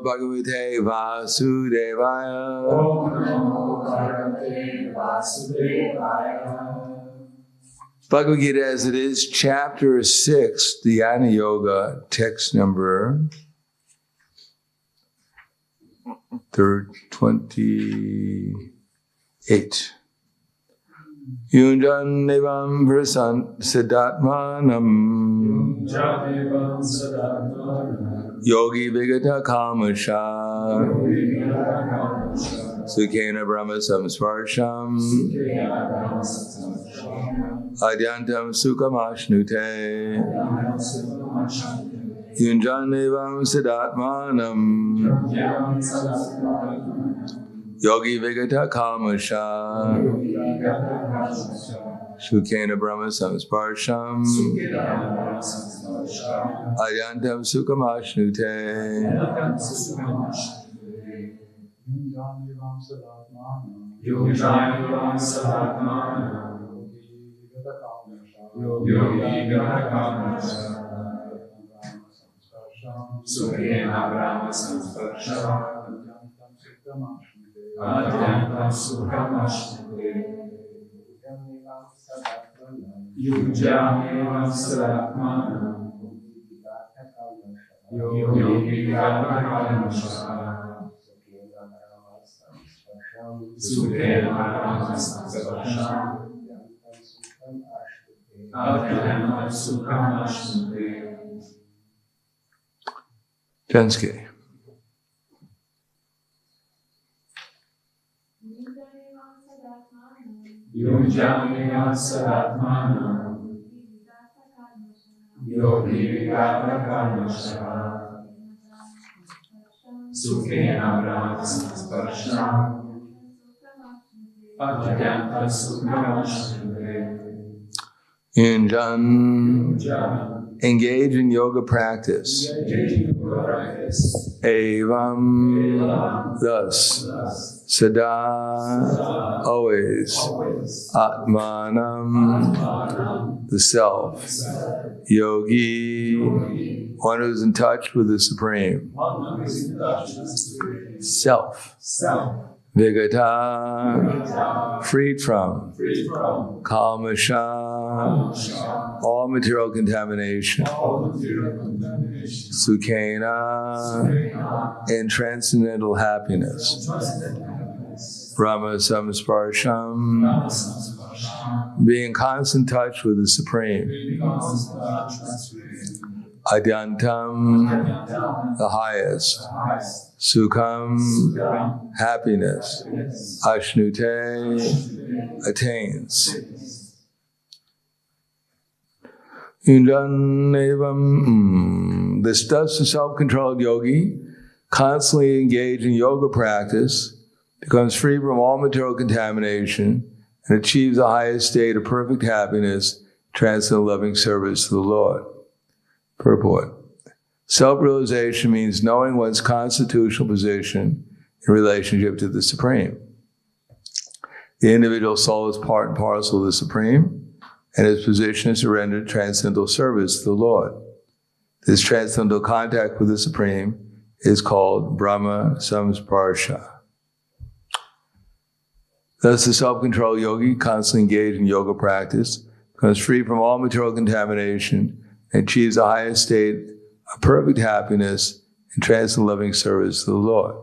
Bhagavate Vasudevaya. Om Namo Bhagavate Vasudevaya. Bhagavad Gita as it is, chapter 6, Dhyana Yoga, text number 28. Yunjan Nevam Prasan Siddhatmanam Yogi Vigata Kamasha Sukhena Brahma Samsparsham Adyantam Sukhamashnute Yunjanevam Siddhatmanam Yogi Vigata Kamasha Sukhena Brahma Samsparsham Adyantam Sukhamashnute Yunjanevam Siddhatmanam Yogi Kamasha Sukhena Brahma Samsparsham Adyantam Sukhamashnute Yunjanevam Siddhatmanam Yogi Kamasha Sukhena Brahma Samsparsham Adyantam Sukhamashnute. Jansky. Yunjanevam Siddhatmanam Yogi Kamasha Sukhena Brahma Samsparsham Adyantam Sukhamashnute. Yunjan, engage in yoga practice. Evam, thus. Sada, always. Atmanam, the self. Yogi, one who's in touch with the Supreme. Self. Vigata, freed from. Kalmasha, all material contamination. Sukhena, in transcendental happiness. Brahma Samsparsham, being in constant touch with the Supreme. Adyantam, the highest. Sukham, happiness. Ashnute, attains. Indranevam, this thus the self-controlled yogi, constantly engaged in yoga practice, becomes free from all material contamination and achieves the highest state of perfect happiness, transcendental loving service to the Lord. Purport. Self-realization means knowing one's constitutional position in relationship to the Supreme. The individual soul is part and parcel of the Supreme, and its position is to render transcendental service to the Lord. This transcendental contact with the Supreme is called Brahma Samsparsha. Thus, the self-controlled yogi, constantly engaged in yoga practice, becomes free from all material contamination and achieves the highest state of perfect happiness and transcendental loving service to the Lord.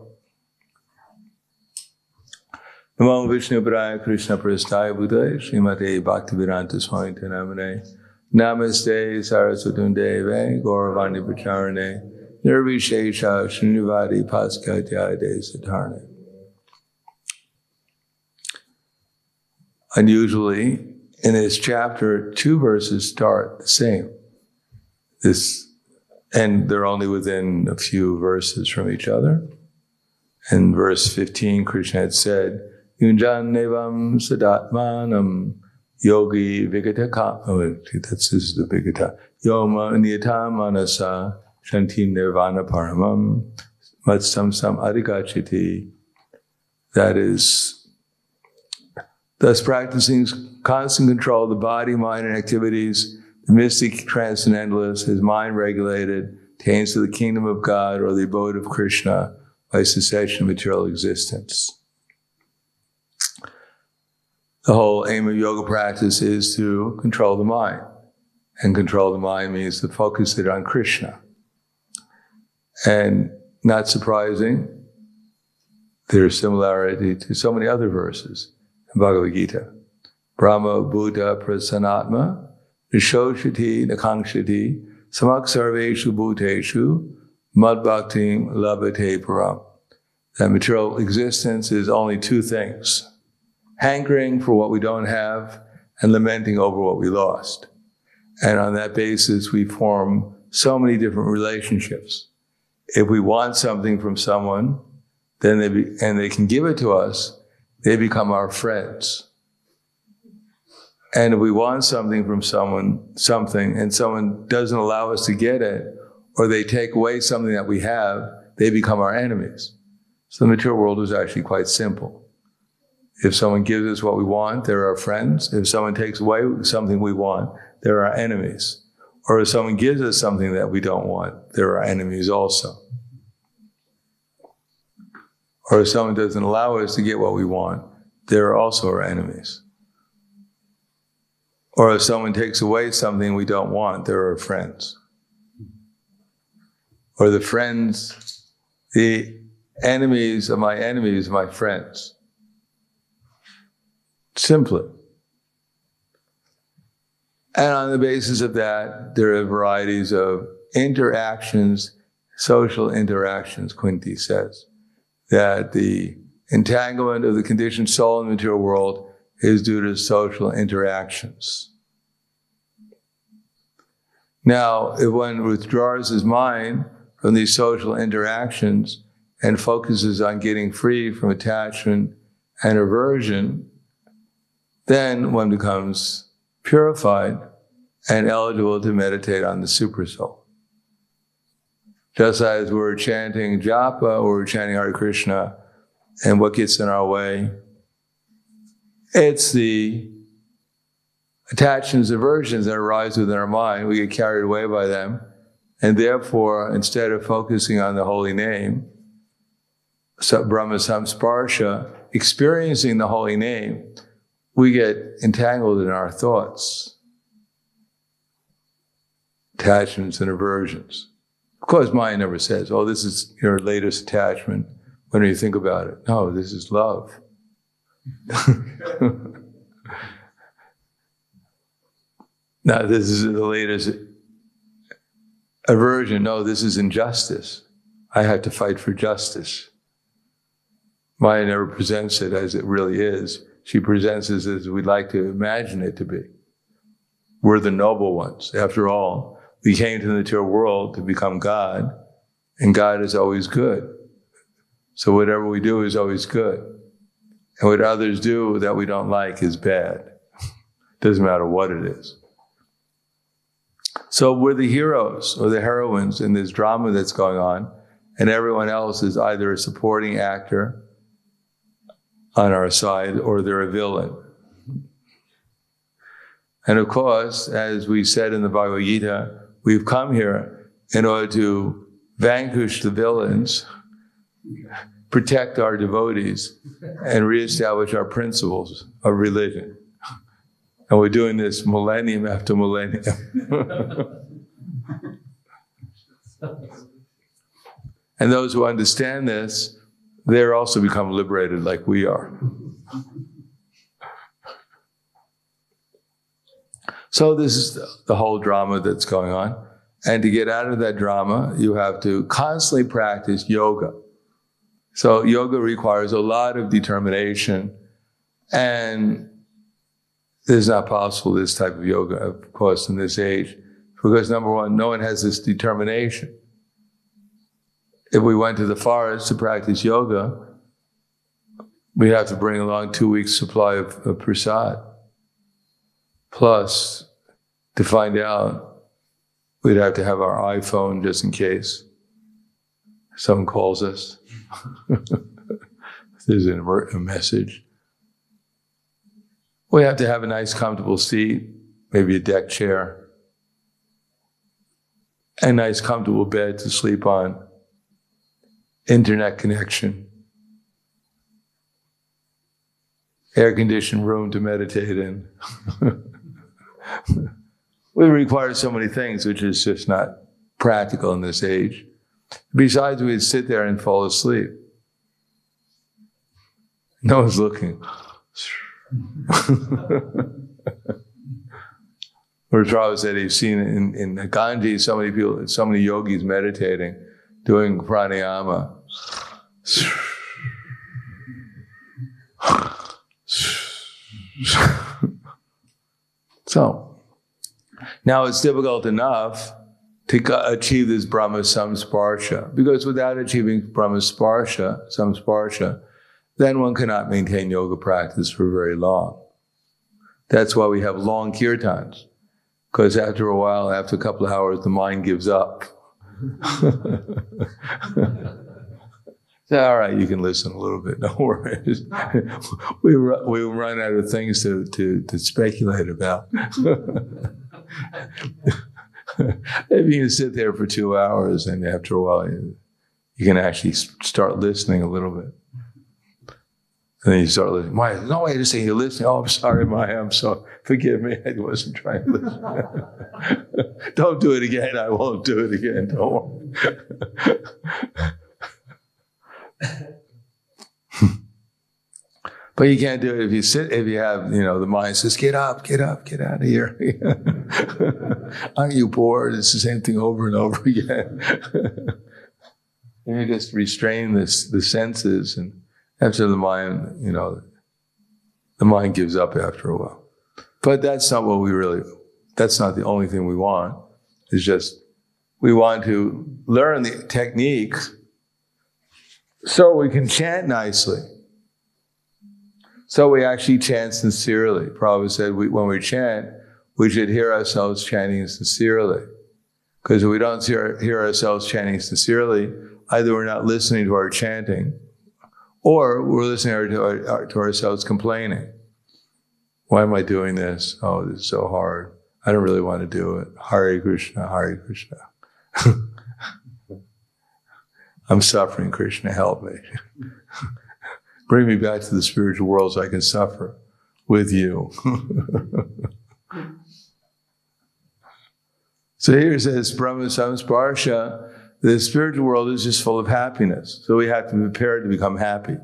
Namo Vishnu Padaya Krishna Prasthaya Buddhaya Srimate Bhaktivedanta Swami Namane Namaste Saraswatam Deve Gauravani Pacharane Nirvishesha Srinivadi Paskatya Satarne. Unusually, in this chapter, 2 verses start the same. And they're only within a few verses from each other. In verse 15, Krishna had said, Yunjanevam Siddhatmanam Yogi Vigata this is the Vigata. Yoma Niyata Manasa Shanti Nirvana Paramam Matsamsam Adhikachiti. That is, thus practicing constant control of the body, mind, and activities, the mystic transcendentalist, his mind regulated, attains to the kingdom of God or the abode of Krishna by cessation of material existence. The whole aim of yoga practice is to control the mind. And control the mind means to focus it on Krishna. And not surprising, there's similarity to so many other verses in Bhagavad Gita. Brahma Buddha Prasanatma Nishoshati Nakangshati Samak Sarveshu Bhuteshu Mad Bhaktim Labhate Param. That material existence is only two things: hankering for what we don't have and lamenting over what we lost. And on that basis, we form so many different relationships. If we want something from someone, then they can give it to us, they become our friends. And if we want something from someone, and someone doesn't allow us to get it, or they take away something that we have, they become our enemies. So the material world is actually quite simple. If someone gives us what we want, they're our friends. If someone takes away something we want, they're our enemies. Or if someone gives us something that we don't want, they're our enemies also. Or if someone doesn't allow us to get what we want, they're also our enemies. Or if someone takes away something we don't want, they're our friends. Or the enemies of my friends. Simply. And on the basis of that, there are varieties of interactions, social interactions, Kunti says, that the entanglement of the conditioned soul in the material world is due to social interactions. Now, if one withdraws his mind from these social interactions and focuses on getting free from attachment and aversion, then one becomes purified and eligible to meditate on the Supersoul. Just as we're chanting japa or we're chanting Hare Krishna, and what gets in our way? It's the attachments, aversions that arise within our mind. We get carried away by them, and therefore, instead of focusing on the holy name, Brahma Samsparsha, experiencing the holy name, we get entangled in our thoughts, attachments and aversions. Of course, mind never says, oh, this is your latest attachment. When you think about it, no, this is love. Now, this is the latest aversion. No, this is injustice. I have to fight for justice. Maya never presents it as it really is. She presents it as we'd like to imagine it to be. We're the noble ones. After all, we came to the material world to become God, and God is always good. So whatever we do is always good. And what others do that we don't like is bad. Doesn't matter what it is. So we're the heroes or the heroines in this drama that's going on, and everyone else is either a supporting actor on our side or they're a villain. And of course, as we said in the Bhagavad Gita, we've come here in order to vanquish the villains, protect our devotees, and reestablish our principles of religion. And we're doing this millennium after millennium. And those who understand this, they're also become liberated like we are. So this is the whole drama that's going on. And to get out of that drama, you have to constantly practice yoga. So yoga requires a lot of determination, and it's not possible, this type of yoga, of course, in this age, because number one, no one has this determination. If we went to the forest to practice yoga, we'd have to bring along 2 weeks' supply of prasad. Plus, to find out, we'd have to have our iPhone just in case someone calls us. There's a message. We have to have a nice, comfortable seat, maybe a deck chair. a nice comfortable bed to sleep on, internet connection, air-conditioned room to meditate in. We require so many things, which is just not practical in this age. Besides, we'd sit there and fall asleep. No one's looking. Or Prabhupada said he's seen in Ganges so many people, so many yogis meditating, doing pranayama. So, now it's difficult enough to achieve this Brahma samsparsha, because without achieving Brahma samsparsha, then one cannot maintain yoga practice for very long. That's why we have long kirtans, because after a while, after a couple of hours, the mind gives up. So, all right, you can listen a little bit, no worries. We run out of things to speculate about. If you can sit there for 2 hours, and after a while, you can actually start listening a little bit. And then you start listening. Maya, no way to say you're listening. Oh, I'm sorry, Maya, I'm sorry. Forgive me, I wasn't trying to listen. Don't do it again, I won't do it again, don't worry. But you can't do it if you have, the mind says, get up, get out of here. Aren't you bored? It's the same thing over and over again. And you just restrain the senses, and after the mind, the mind gives up after a while. But that's not that's not the only thing we want. It's just, we want to learn the technique so we can chant nicely. So we actually chant sincerely. Prabhupada said when we chant, we should hear ourselves chanting sincerely. Because if we don't hear ourselves chanting sincerely, either we're not listening to our chanting, or we're listening to ourselves complaining. Why am I doing this? Oh, this is so hard. I don't really want to do it. Hare Krishna, Hare Krishna. I'm suffering, Krishna, help me. Bring me back to the spiritual world so I can suffer with you. So here it says, Brahma samsparsha, the spiritual world is just full of happiness. So we have to be prepared to become happy.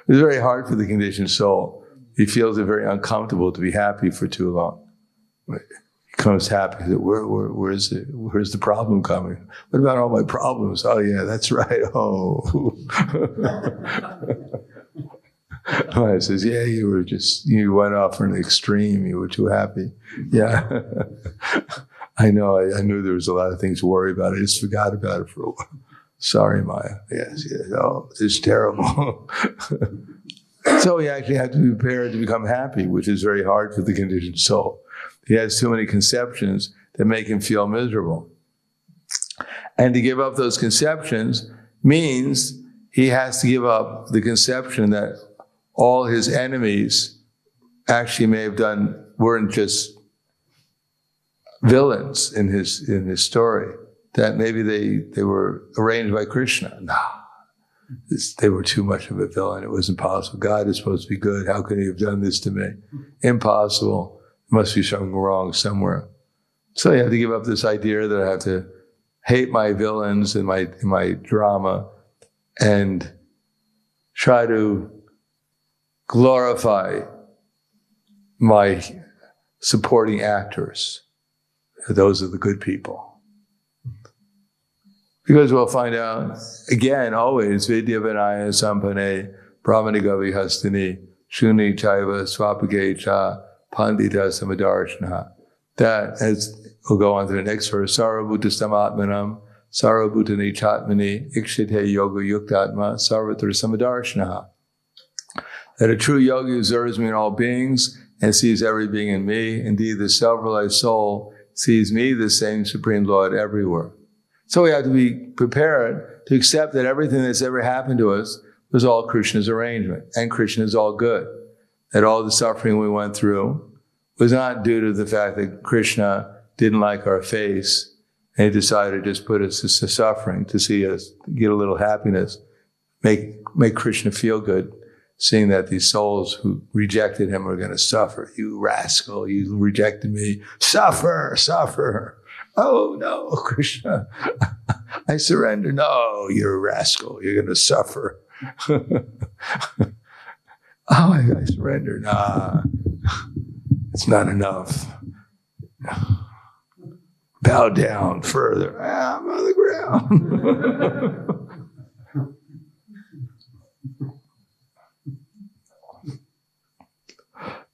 It's very hard for the conditioned soul. He feels it very uncomfortable to be happy for too long. He becomes happy. Where's the problem coming? What about all my problems? Oh yeah, that's right. Oh. He says, yeah, you went off for an extreme. You were too happy. Yeah. I know. I knew there was a lot of things to worry about. I just forgot about it for a while. Sorry, Maya. Yes. Oh, it's terrible. So we actually have to be prepared to become happy, which is very hard for the conditioned soul. He has too many conceptions that make him feel miserable. And to give up those conceptions means he has to give up the conception that all his enemies actually may have weren't just villains in his story, that maybe they were arranged by Krishna. No, they were too much of a villain. It was impossible. God is supposed to be good. How could he have done this to me? Impossible. There must be something wrong somewhere. So you have to give up this idea that I have to hate my villains in my drama and try to glorify my supporting actors. Those are the good people. Because we'll find out, again, always, Vidya Vinaya Sampane, Brahmaniga Vihastini, Shuni Chaiva Swapage Cha, Pandita Samadarshana. That, as we'll go on to the next verse, Sarvabhuta Samatmanam, Sarvabhutani Chatmani, Ikshite Yoga Yuktatma, Sarvatra Samadarshana. That a true yogi observes me in all beings and sees every being in me. Indeed, the self-realized soul sees me, the same Supreme Lord, everywhere. So we have to be prepared to accept that everything that's ever happened to us was all Krishna's arrangement, and Krishna is all good. That all the suffering we went through was not due to the fact that Krishna didn't like our face, and he decided to just put us to suffering, to see us get a little happiness, make Krishna feel good, seeing that these souls who rejected him were going to suffer. You rascal, you rejected me. Suffer, suffer. Oh, no, Krishna, I surrender. No, you're a rascal. You're going to suffer. I surrender. Nah, it's not enough. Bow down further. I'm on the ground.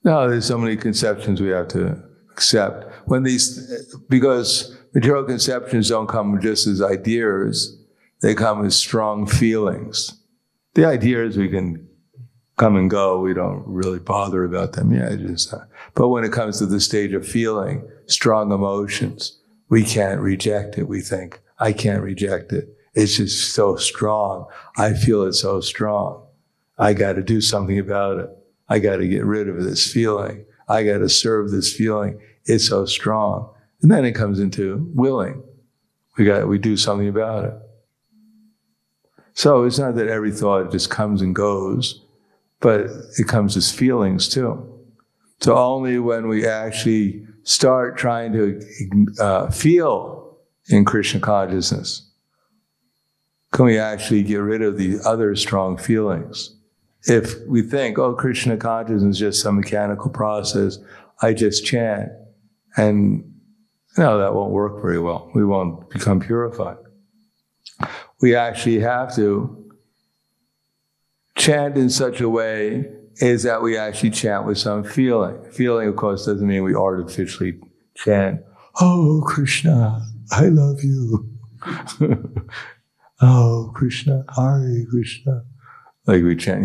No, there's so many conceptions we have to accept. Because material conceptions don't come just as ideas, they come as strong feelings. The ideas we can come and go, we don't really bother about them. But when it comes to the stage of feeling, strong emotions, we can't reject it. We think, I can't reject it. It's just so strong. I feel it so strong. I got to do something about it. I got to get rid of this feeling. I got to serve this feeling. It's so strong. And then it comes into willing. We do something about it. So it's not that every thought just comes and goes, but it comes as feelings too. So only when we actually start trying to feel in Krishna consciousness can we actually get rid of the other strong feelings. If we think, oh, Krishna consciousness is just some mechanical process, I just chant, and no, that won't work very well. We won't become purified. We actually have to chant in such a way is that we actually chant with some feeling. Feeling, of course, doesn't mean we artificially chant, oh, Krishna, I love you. Oh, Krishna, Hare Krishna. Like we chant,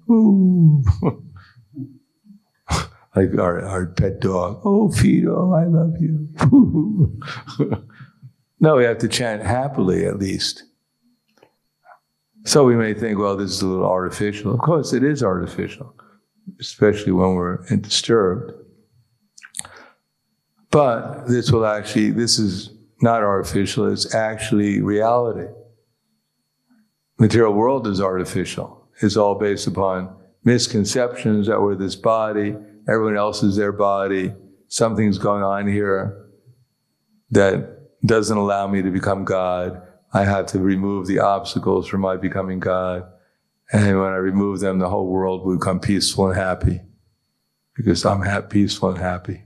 ooh. Like our pet dog, oh, Fido, I love you. No, we have to chant happily at least. So we may think, well, this is a little artificial. Of course, it is artificial, especially when we're disturbed. But this is not artificial, it's actually reality. Material world is artificial. It's all based upon misconceptions that we're this body, everyone else is their body, something's going on here that doesn't allow me to become God. I have to remove the obstacles for my becoming God. And when I remove them, the whole world will become peaceful and happy because I'm peaceful and happy.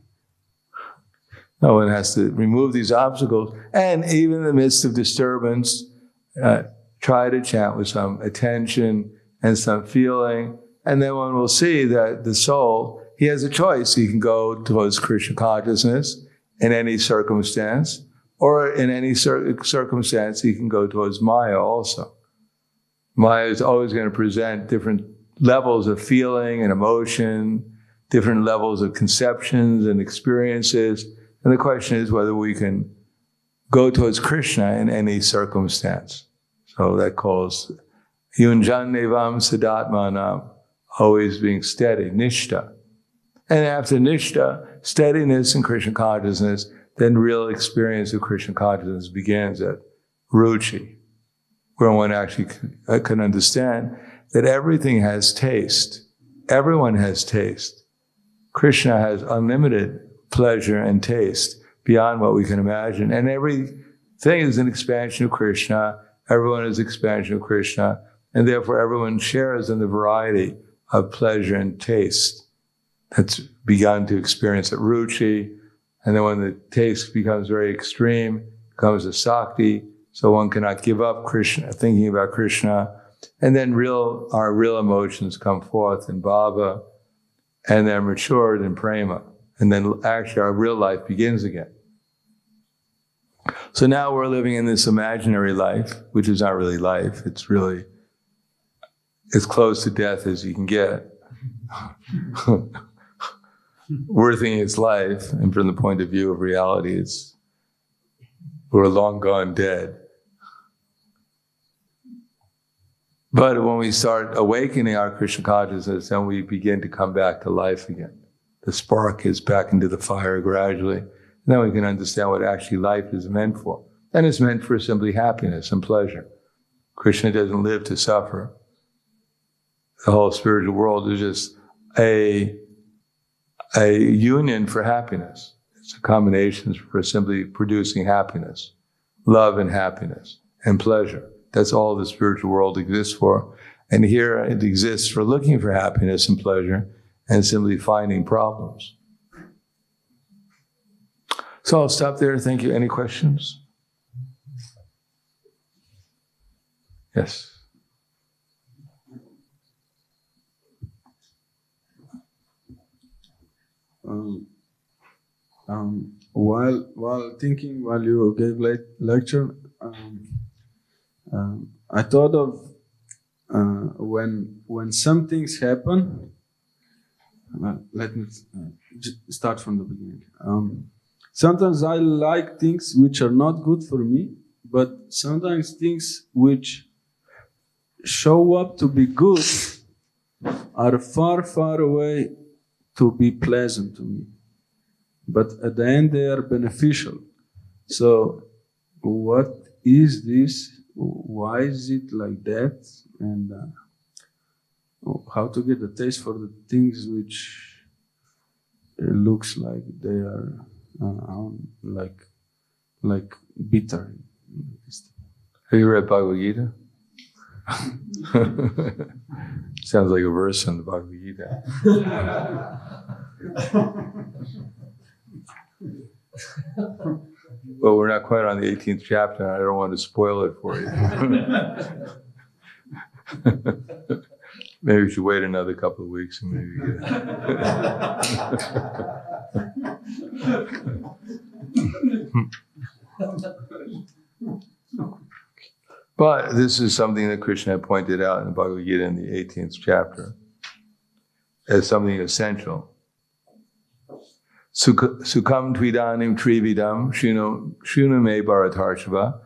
No one has to remove these obstacles. And even in the midst of disturbance, try to chant with some attention and some feeling. And then one will see that the soul, he has a choice. He can go towards Krishna consciousness in any circumstance, or in any circumstance, he can go towards Maya also. Maya is always going to present different levels of feeling and emotion, different levels of conceptions and experiences. And the question is whether we can go towards Krishna in any circumstance. So that calls Yunjan Nevam Sadatmanam, always being steady, Nishta. And after Nishta, steadiness in Krishna consciousness, then real experience of Krishna consciousness begins at Ruchi, where one actually can understand that everything has taste. Everyone has taste. Krishna has unlimited pleasure and taste beyond what we can imagine. And everything is an expansion of Krishna. Everyone is an expansion of Krishna. And therefore everyone shares in the variety of pleasure and taste that's begun to experience at Ruchi. And then when the taste becomes very extreme, it becomes a Sakti, so one cannot give up Krishna, thinking about Krishna. And then our real emotions come forth in Bhava, and they're matured in Prema. And then actually our real life begins again. So now we're living in this imaginary life, which is not really life. It's really as close to death as you can get. We're thinking it's life, and from the point of view of reality, we're long gone dead. But when we start awakening our Krishna consciousness, then we begin to come back to life again. The spark is back into the fire gradually. And then we can understand what actually life is meant for. And it's meant for simply happiness and pleasure. Krishna doesn't live to suffer. The whole spiritual world is just a union for happiness. It's a combination for simply producing happiness, love and happiness, and pleasure. That's all the spiritual world exists for. And here it exists for looking for happiness and pleasure and simply finding problems. So I'll stop there. Thank you. Any questions? Yes. While you gave lecture, I thought of when some things happen. Let me start from the beginning. Sometimes I like things which are not good for me, but sometimes things which show up to be good are far, far away to be pleasant to me. But at the end, they are beneficial. So, what is this? Why is it like that? And how to get a taste for the things which it looks like they are like bitter. Have you read Bhagavad Gita? Sounds like a verse in the Bhagavad Gita. Well, we're not quite on the 18th chapter, and I don't want to spoil it for you. Maybe we should wait another couple of weeks and maybe But this is something that Krishna pointed out in the Bhagavad Gita in the 18th chapter as something essential. Sukham tvidanim trividam shunu me bharatarshava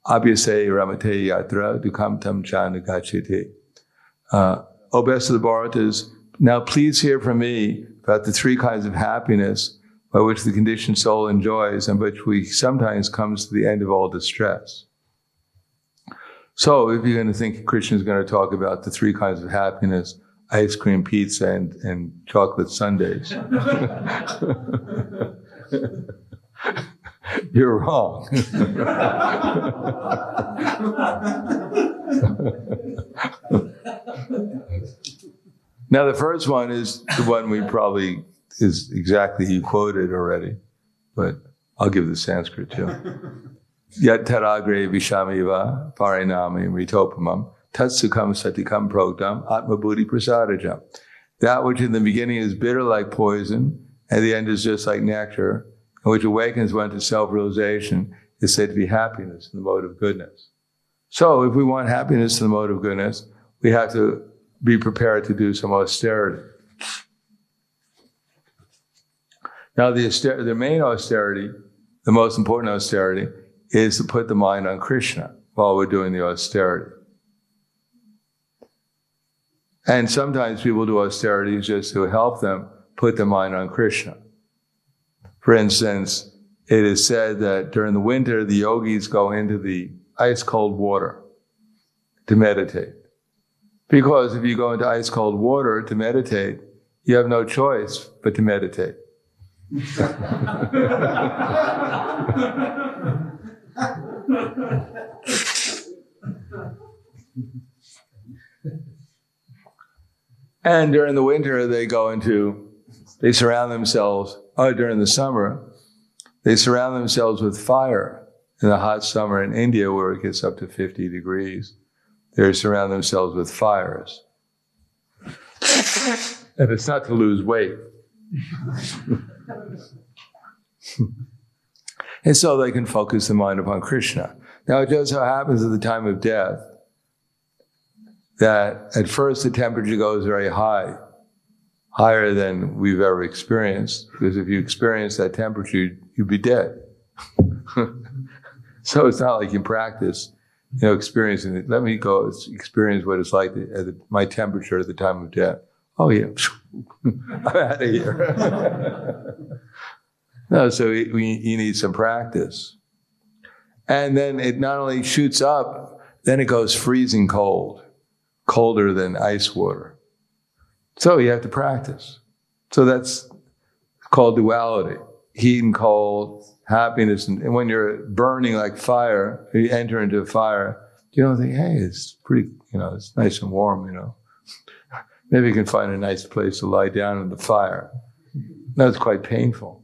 abhyase ramate yatra dukham tam chana gachete. O best of the Bharatas, now please hear from me about the three kinds of happiness by which the conditioned soul enjoys and which we sometimes comes to the end of all distress. So if you're going to think Krishna is going to talk about the three kinds of happiness, ice cream, pizza, and chocolate sundaes, you're wrong. Now the first one is the one we probably is exactly you quoted already, but I'll give the Sanskrit too. Yat taragre vishamiva parinami ritopamam tatsukam satikam progdam atma buddhi prasadajam. That which in the beginning is bitter like poison, and the end is just like nectar, and which awakens one to self-realization, is said to be happiness in the mode of goodness. So if we want happiness in the mode of goodness, we have to be prepared to do some austerity. Now the main austerity, the most important austerity, is to put the mind on Krishna while we're doing the austerity. And sometimes people do austerities just to help them put their mind on Krishna. For instance, it is said that during the winter, the yogis go into the ice-cold water to meditate. Because if you go into ice-cold water to meditate, you have no choice but to meditate. And during the winter, they surround themselves, during the summer, they surround themselves with fire. In the hot summer in India, where it gets up to 50 degrees, they surround themselves with fires. And it's not to lose weight. And so they can focus the mind upon Krishna. Now it just so happens at the time of death that at first the temperature goes very high, higher than we've ever experienced, because if you experience that temperature, you'd be dead. So it's not like you practice, experiencing it. Let me go experience what it's like my temperature at the time of death. Oh yeah, I'm out of here. No, so you need some practice. And then it not only shoots up, then it goes freezing cold, colder than ice water. So you have to practice. So that's called duality, heat and cold, happiness. And when you're burning like fire, you enter into fire, you don't think, hey, it's pretty, it's nice and warm, Maybe you can find a nice place to lie down in the fire. No, it's quite painful.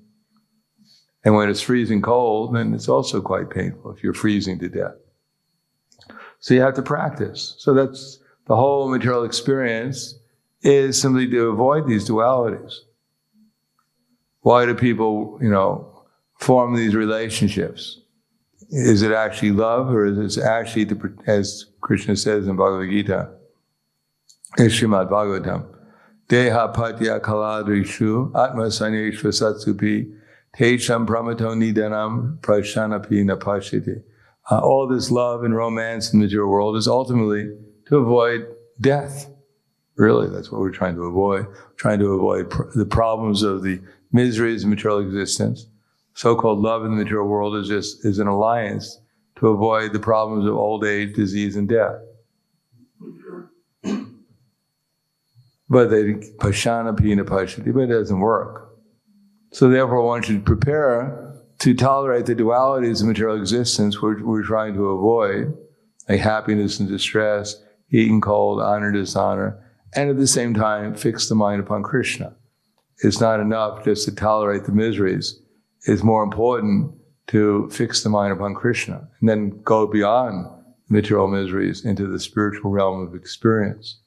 And when it's freezing cold, then it's also quite painful if you're freezing to death. So you have to practice. So that's the whole material experience, is simply to avoid these dualities. Why do people, form these relationships? Is it actually love, or is it actually, as Krishna says in Bhagavad Gita, Srimad Bhagavatam, Deha patya kaladrishu atma saneshva satsupi tesham pramato nidanam prashanapi napashiti. All this love and romance in the material world is ultimately to avoid death. Really, that's what we're trying to avoid. Trying to avoid the problems of the miseries of material existence. So-called love in the material world is an alliance to avoid the problems of old age, disease, and death. But it doesn't work. So therefore, one should prepare to tolerate the dualities of material existence we're trying to avoid, like happiness and distress, heat and cold, honor, dishonor, and at the same time, fix the mind upon Krishna. It's not enough just to tolerate the miseries. It's more important to fix the mind upon Krishna and then go beyond material miseries into the spiritual realm of experience.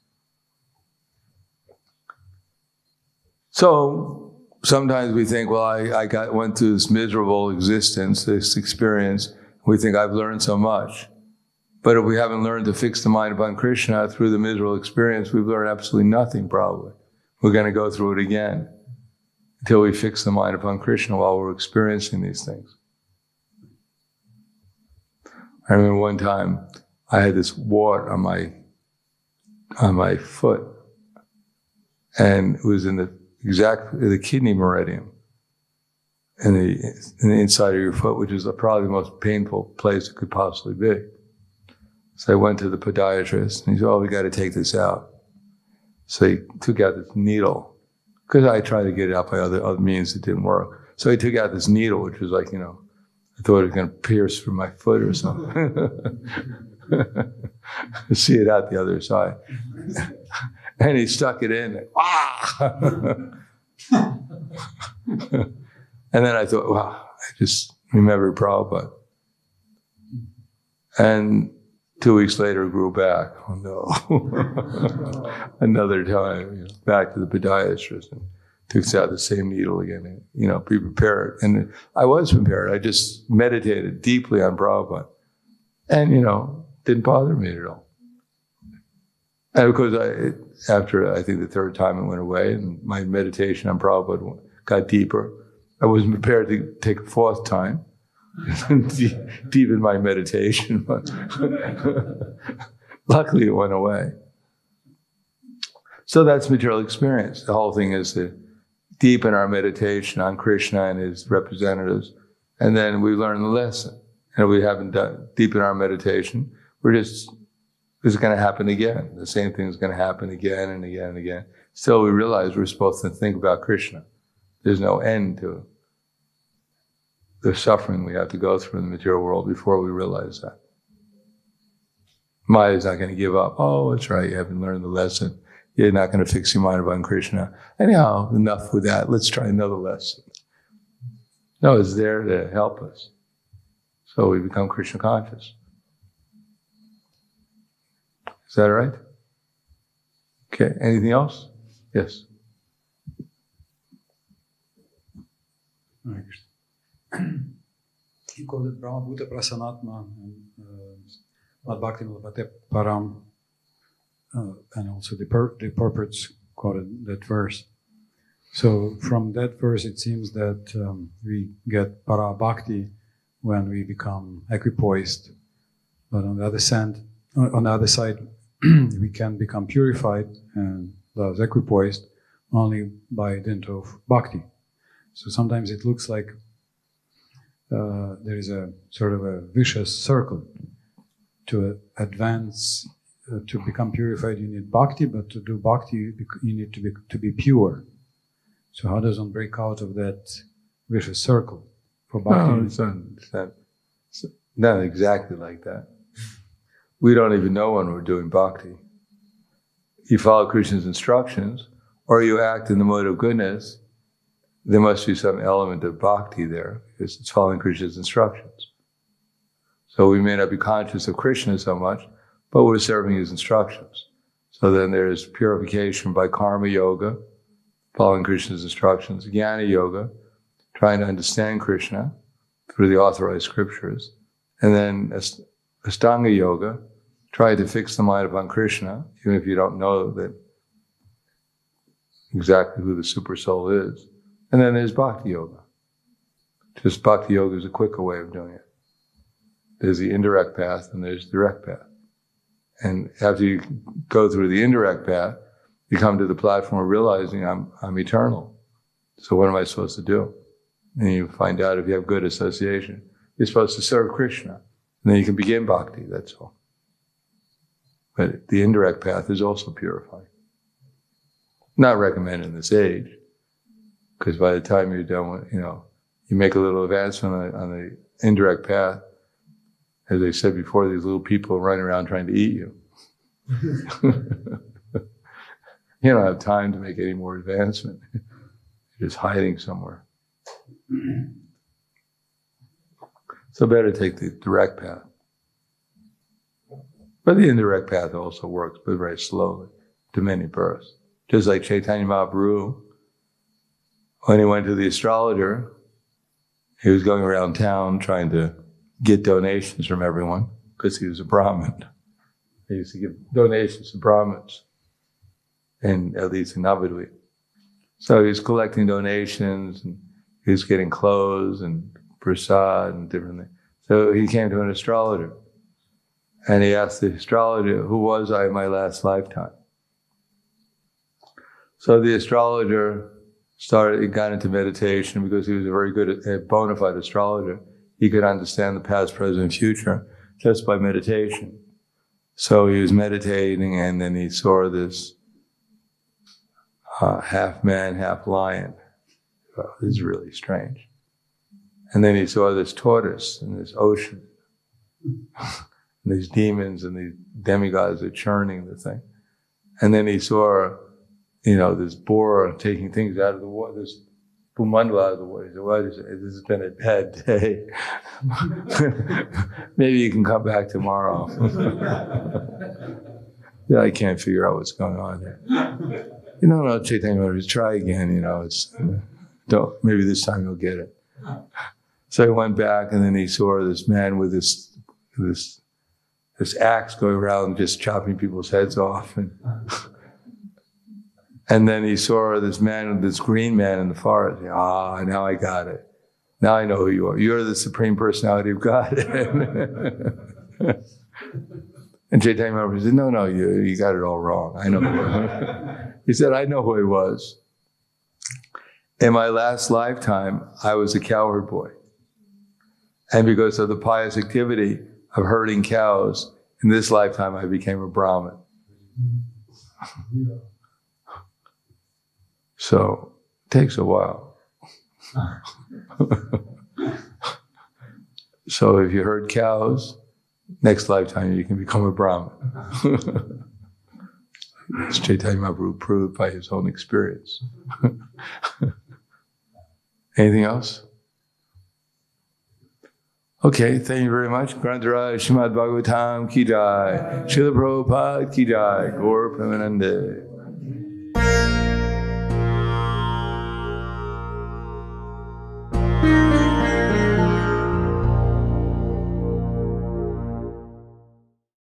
So sometimes we think, well, I went through this miserable existence, this experience. We think I've learned so much. But if we haven't learned to fix the mind upon Krishna through the miserable experience, we've learned absolutely nothing probably. We're going to go through it again until we fix the mind upon Krishna while we're experiencing these things. I remember one time I had this wart on my foot, and it was in the kidney meridian in the inside of your foot, which is probably the most painful place it could possibly be. So I went to the podiatrist, and he said, we got to take this out. So he took out this needle, because I tried to get it out by other means, it didn't work. So he took out this needle, which was like, I thought it was going to pierce through my foot or something. See it out the other side. And he stuck it in. And then I thought, wow, I just remembered Prabhupada. And 2 weeks later, it grew back. Oh no. Another time, back to the podiatrist and took out the same needle again and, be prepared. And I was prepared. I just meditated deeply on Prabhupada. And, didn't bother me at all. And of course, after I think the third time it went away and my meditation on Prabhupada got deeper, I wasn't prepared to take a fourth time. Deepen my meditation, but luckily it went away. So that's material experience. The whole thing is to deepen our meditation on Krishna and his representatives, and then we learn the lesson. And if we haven't deepened our meditation, it's going to happen again. The same thing is going to happen again and again and again. Still, we realize we're supposed to think about Krishna. There's no end to the suffering we have to go through in the material world before we realize that. Maya is not going to give up. Oh, that's right, you haven't learned the lesson. You're not going to fix your mind upon Krishna. Anyhow, enough with that. Let's try another lesson. No, it's there to help us. So we become Krishna conscious. Is that all right? Okay, anything else? Yes. He called it Brahma Bhuta Prasanatma and Mad Bhakti Mulapate Param, and also the purports quoted that verse. So from that verse, it seems that we get Para Bhakti when we become equipoised, but on the other side, we can become purified and thus equipoised only by dint of bhakti. So sometimes it looks like there is a sort of a vicious circle. To advance, to become purified, you need bhakti, but to do bhakti, you need to be pure. So how does one break out of that vicious circle? For bhakti, it's not exactly like that. We don't even know when we're doing bhakti. You follow Krishna's instructions, or you act in the mode of goodness, there must be some element of bhakti there, because it's following Krishna's instructions. So we may not be conscious of Krishna so much, but we're serving his instructions. So then there's purification by karma yoga, following Krishna's instructions, jnana yoga, trying to understand Krishna through the authorized scriptures, and then Ashtanga yoga, trying to fix the mind upon Krishna, even if you don't know that exactly who the super soul is. And then there's bhakti yoga. Just bhakti yoga is a quicker way of doing it. There's the indirect path and there's the direct path. And after you go through the indirect path, you come to the platform of realizing I'm eternal. So what am I supposed to do? And you find out if you have good association, you're supposed to serve Krishna. And then you can begin bhakti, that's all. But the indirect path is also purifying. Not recommended in this age, because by the time you're done with, you make a little advancement on the indirect path, as I said before, these little people running around trying to eat you. You don't have time to make any more advancement. You're just hiding somewhere. So better take the direct path. But the indirect path also works, but very slowly, to many births. Just like Chaitanya Mahaprabhu, when he went to the astrologer, he was going around town trying to get donations from everyone, because he was a Brahmin. He used to give donations to Brahmins, and at least in Navadvip. So he was collecting donations, and he was getting clothes and prasad and different things. So he came to an astrologer, and he asked the astrologer, who was I in my last lifetime? So the astrologer got into meditation, because he was a very good, a bona fide astrologer. He could understand the past, present, and future just by meditation. So he was meditating, and then he saw this half man, half lion. Oh, this is really strange. And then he saw this tortoise in this ocean. And these demons and these demigods are churning the thing. And then he saw, this boar taking things out of the water, this Bhumandala out of the water. He said, what is it? This has been a bad day. Maybe you can come back tomorrow. Yeah, I can't figure out what's going on here. No, Chaitanya Maharaj, try again, maybe this time you'll get it. So he went back, and then he saw this man with this axe going around just chopping people's heads off. And then he saw this man, this green man in the forest. Now I got it. Now I know who you are. You're the Supreme Personality of God. And Chaitanya Maharaj said, no, you got it all wrong. I know who he said, I know who he was. In my last lifetime, I was a cowherd boy. And because of the pious activity of herding cows, in this lifetime I became a Brahmin. So it takes a while. So if you herd cows, next lifetime you can become a Brahmin. As Chaitanya Mahaprabhu proved by his own experience. Anything else? Okay, thank you very much. Grantaraj Srimad Bhagavatam Ki Jai. Srila Prabhupada Ki Jai. Gaur Premanande.